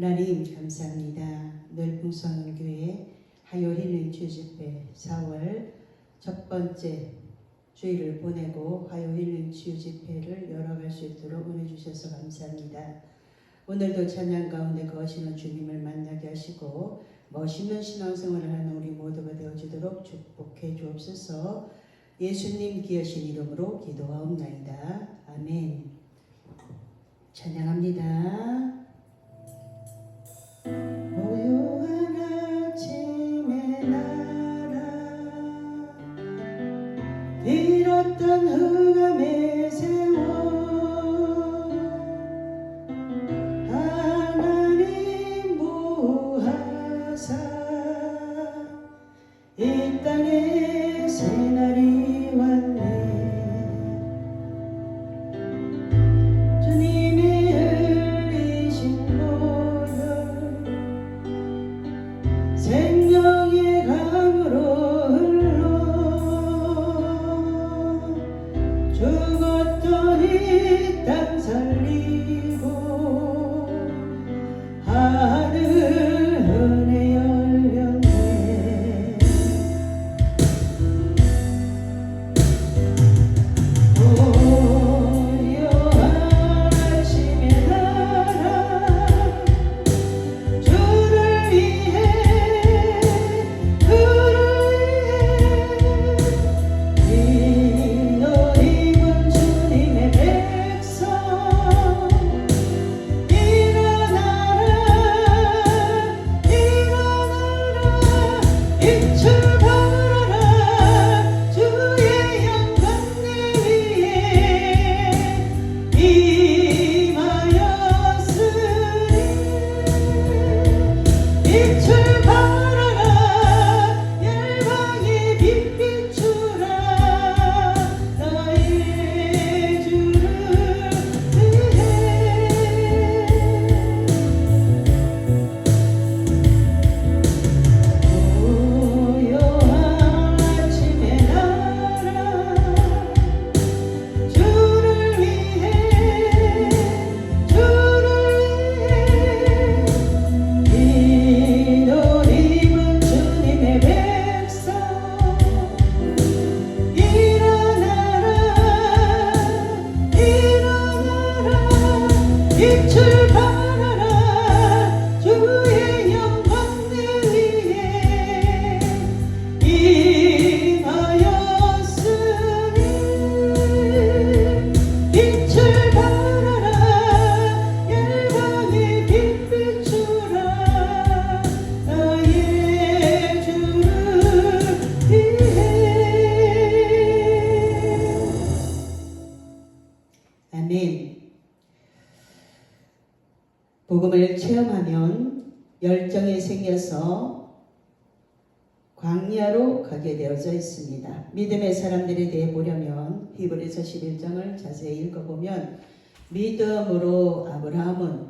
하나님 감사합니다. 늘풍성교회 화요일 치유집회 4월 첫 번째 주일을 보내고 화요일 치유집회를 열어갈 수 있도록 은혜 주셔서 감사합니다. 오늘도 찬양 가운데 거하시는 주님을 만나게 하시고 멋있는 신앙생활을 하는 우리 모두가 되어지도록 축복해 주옵소서. 예수님 귀하신 이름으로 기도하옵나이다. 아멘. 찬양합니다. 고요한 아침에 날아 잃었던 흑암의 세월 하나님 보호하사 이 땅에 새날이 왔네. 생명의 강으로 흘러 죽었던 이 땅 살리고 하늘 은혜 열렸네. 고요한 아침에 날아 주를 위해 빛을 발하라 주의 영광을 위해 임하였으니 빛을 발하라 열방의 빛 비추라 나의 주를 위해. 아멘. 복음을 체험하면 열정이 생겨서 광야로 가게 되어져 있습니다. 믿음의 사람들에 대해 보려면 히브리서 11장을 자세히 읽어보면 믿음으로 아브라함은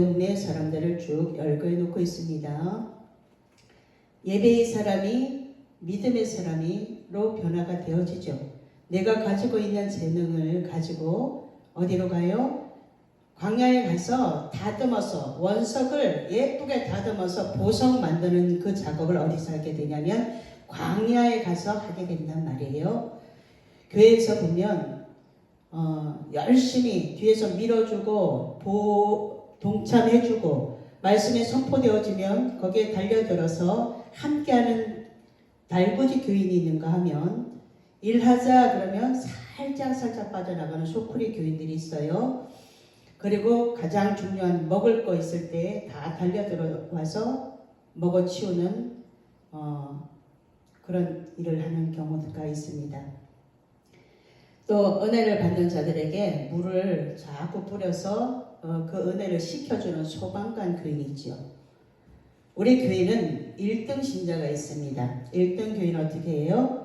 믿음의 사람들을 쭉 열거해 놓고 있습니다. 예배의 사람이 믿음의 사람으로 변화가 되어지죠. 내가 가지고 있는 재능을 가지고 어디로 가요? 광야에 가서 다듬어서 원석을 예쁘게 다듬어서 보석 만드는 그 작업을 어디서 하게 되냐면 광야에 가서 하게 된단 말이에요. 교회에서 보면 열심히 뒤에서 밀어주고 동참해주고 말씀에 선포되어지면 거기에 달려들어서 함께하는 달구지 교인이 있는가 하면 일하자 그러면 살짝 빠져나가는 소쿠리 교인들이 있어요. 그리고 가장 중요한 먹을 거 있을 때 다 달려들어와서 먹어치우는 그런 일을 하는 경우가 있습니다. 또 은혜를 받는 자들에게 물을 자꾸 뿌려서 그 은혜를 식혀주는 소방관 교인이 있죠. 우리 교회는 1등 신자가 있습니다. 1등 교인은 어떻게 해요?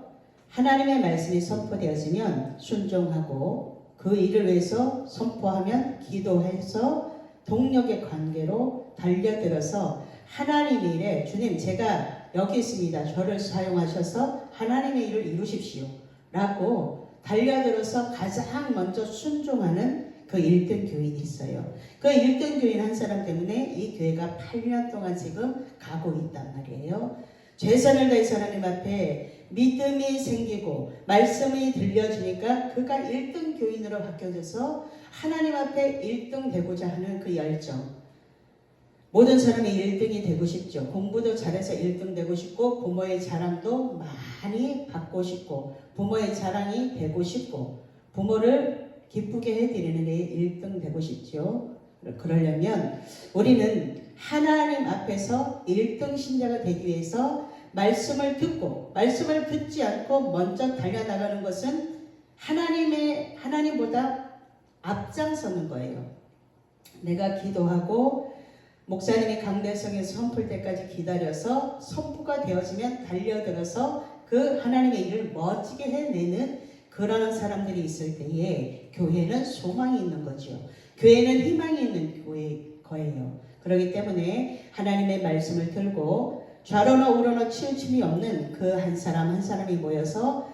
하나님의 말씀이 선포되어지면 순종하고 그 일을 위해서 선포하면 기도해서 동력의 관계로 달려들어서 하나님의 일에 주님 제가 여기 있습니다. 저를 사용하셔서 하나님의 일을 이루십시오 라고 달려들어서 가장 먼저 순종하는 그 1등 교인이 있어요. 그 1등 교인 한 사람 때문에 이 교회가 8년 동안 지금 가고 있단 말이에요. 최선을 다해서 하나님 앞에 믿음이 생기고 말씀이 들려지니까 그가 1등 교인으로 바뀌어져서 하나님 앞에 1등 되고자 하는 그 열정. 모든 사람이 1등이 되고 싶죠. 공부도 잘해서 1등 되고 싶고 부모의 자랑도 많이 받고 싶고 부모의 자랑이 되고 싶고 부모를 기쁘게 해드리는 데 1등 되고 싶죠. 그러려면 우리는 하나님 앞에서 1등 신자가 되기 위해서 말씀을 듣고 말씀을 듣지 않고 먼저 달려나가는 것은 하나님보다 앞장서는 거예요. 내가 기도하고 목사님이 강대성에서 선포할 때까지 기다려서 선포가 되어지면 달려들어서 그 하나님의 일을 멋지게 해내는 그런 사람들이 있을 때에 교회는 소망이 있는 거죠. 교회는 희망이 있는 거예요. 그렇기 때문에 하나님의 말씀을 들고 좌로나 우로나 치우침이 없는 그 한 사람 한 사람이 모여서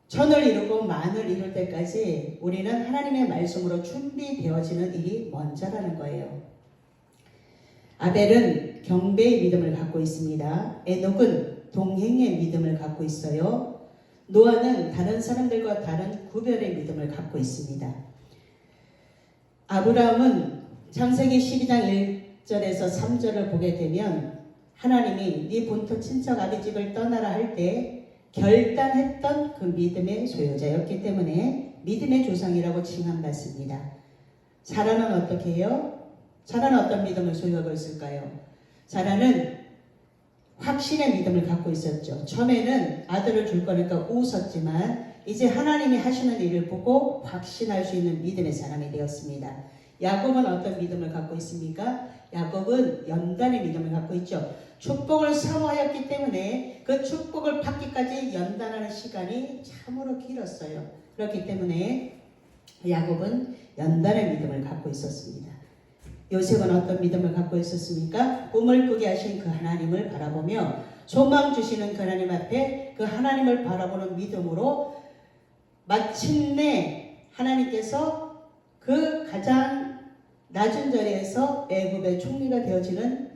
천을 이루고 만을 이룰 때까지 우리는 하나님의 말씀으로 준비되어지는 일이 먼저라는 거예요. 아벨은 경배의 믿음을 갖고 있습니다. 에녹은 동행의 믿음을 갖고 있어요. 노아는 다른 사람들과 다른 구별의 믿음을 갖고 있습니다. 아브라함은 창세기 12장 1절에서 3절을 보게 되면 하나님이 네 본토 친척 아비 집을 떠나라 할 때 결단했던 그 믿음의 소유자였기 때문에 믿음의 조상이라고 칭함받습니다. 사라는 어떻게 해요? 사라는 어떤 믿음을 소유하고 있을까요? 사라는 확신의 믿음을 갖고 있었죠. 처음에는 아들을 줄 거니까 웃었지만 이제 하나님이 하시는 일을 보고 확신할 수 있는 믿음의 사람이 되었습니다. 야곱은 어떤 믿음을 갖고 있습니까? 야곱은 연단의 믿음을 갖고 있죠. 축복을 사모하였기 때문에 그 축복을 받기까지 연단하는 시간이 참으로 길었어요. 그렇기 때문에 야곱은 연단의 믿음을 갖고 있었습니다. 요셉은 어떤 믿음을 갖고 있었습니까? 꿈을 꾸게 하신 그 하나님을 바라보며 소망 주시는 그 하나님 앞에 그 하나님을 바라보는 믿음으로 마침내 하나님께서 그 가장 낮은 자리에서 애굽의 총리가 되어지는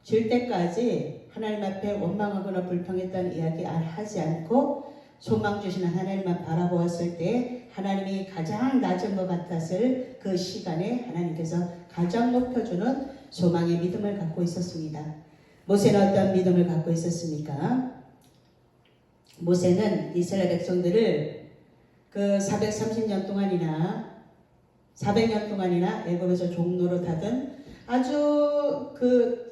질 때까지 하나님 앞에 원망하거나 불평했다는 이야기 하지 않고 소망 주시는 하나님만 바라보았을 때 하나님이 가장 낮은 것 같았을 그 시간에 하나님께서 가장 높여주는 소망의 믿음을 갖고 있었습니다. 모세는 어떤 믿음을 갖고 있었습니까? 모세는 이스라엘 백성들을 그 430년 동안이나 400년 동안이나 애굽에서 종노릇 하던 아주 그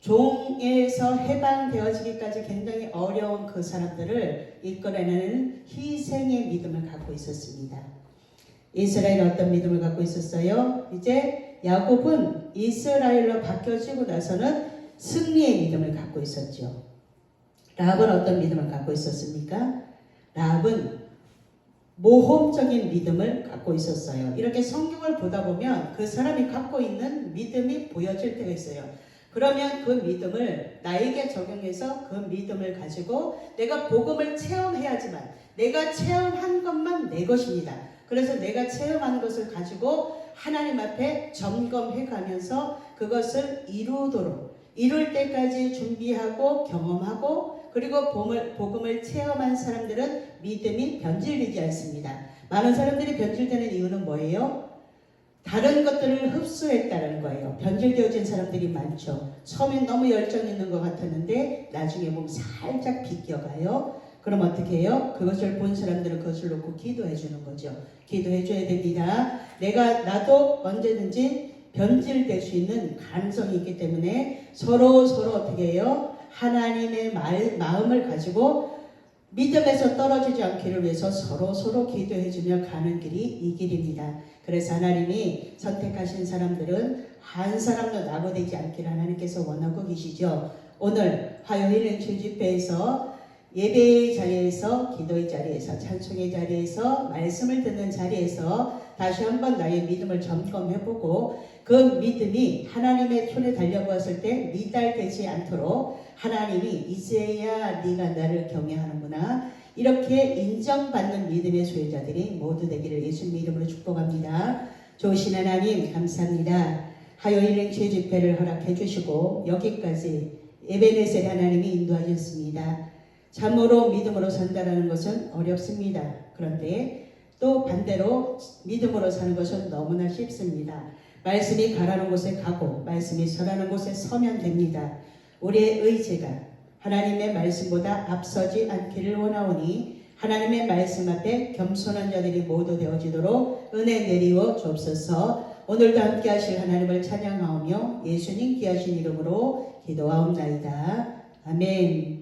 종에서 해방되어지기까지 굉장히 어려운 그 사람들을 이끌어내는 희생의 믿음을 갖고 있었습니다. 이스라엘은 어떤 믿음을 갖고 있었어요? 이제 야곱은 이스라엘로 바뀌어지고 나서는 승리의 믿음을 갖고 있었죠. 라합은 어떤 믿음을 갖고 있었습니까? 라합은 모험적인 믿음을 갖고 있었어요. 이렇게 성경을 보다 보면 그 사람이 갖고 있는 믿음이 보여질 때가 있어요. 그러면 그 믿음을 나에게 적용해서 그 믿음을 가지고 내가 복음을 체험해야지만 내가 체험한 것만 내 것입니다. 그래서 내가 체험한 것을 가지고 하나님 앞에 점검해 가면서 그것을 이룰 때까지 준비하고 경험하고 그리고 복음을 체험한 사람들은 믿음이 변질되지 않습니다. 많은 사람들이 변질되는 이유는 뭐예요? 다른 것들을 흡수했다는 거예요. 변질되어진 사람들이 많죠. 처음엔 너무 열정 있는 것 같았는데 나중에 보면 살짝 비껴가요. 그럼 어떻게 해요? 그것을 본 사람들은 그것을 놓고 기도해 주는 거죠. 기도해 줘야 됩니다. 나도 언제든지 변질될 수 있는 가능성이 있기 때문에 서로 어떻게 해요? 하나님의 마음을 가지고 믿음에서 떨어지지 않기를 위해서 서로 기도해주며 가는 길이 이 길입니다. 그래서 하나님이 선택하신 사람들은 한 사람도 낙오되지 않기를 하나님께서 원하고 계시죠. 오늘 화요일 일주일 집회에서 예배의 자리에서 기도의 자리에서 찬송의 자리에서 말씀을 듣는 자리에서 다시 한번 나의 믿음을 점검해보고 그 믿음이 하나님의 손에 달려보았을 때 미달되지 않도록 하나님이 이제야 네가 나를 경외하는구나 이렇게 인정받는 믿음의 소유자들이 모두 되기를 예수님 이름으로 축복합니다. 좋으신 하나님 감사합니다. 화요일은 주일집회를 허락해 주시고 여기까지 에베네셀 하나님이 인도하셨습니다. 참으로 믿음으로 산다는 것은 어렵습니다. 그런데 또 반대로 믿음으로 사는 것은 너무나 쉽습니다. 말씀이 가라는 곳에 가고 말씀이 서라는 곳에 서면 됩니다. 우리의 의지가 하나님의 말씀보다 앞서지 않기를 원하오니 하나님의 말씀 앞에 겸손한 자들이 모두 되어지도록 은혜 내리워 주옵소서. 오늘도 함께 하실 하나님을 찬양하오며 예수님 귀하신 이름으로 기도하옵나이다. 아멘.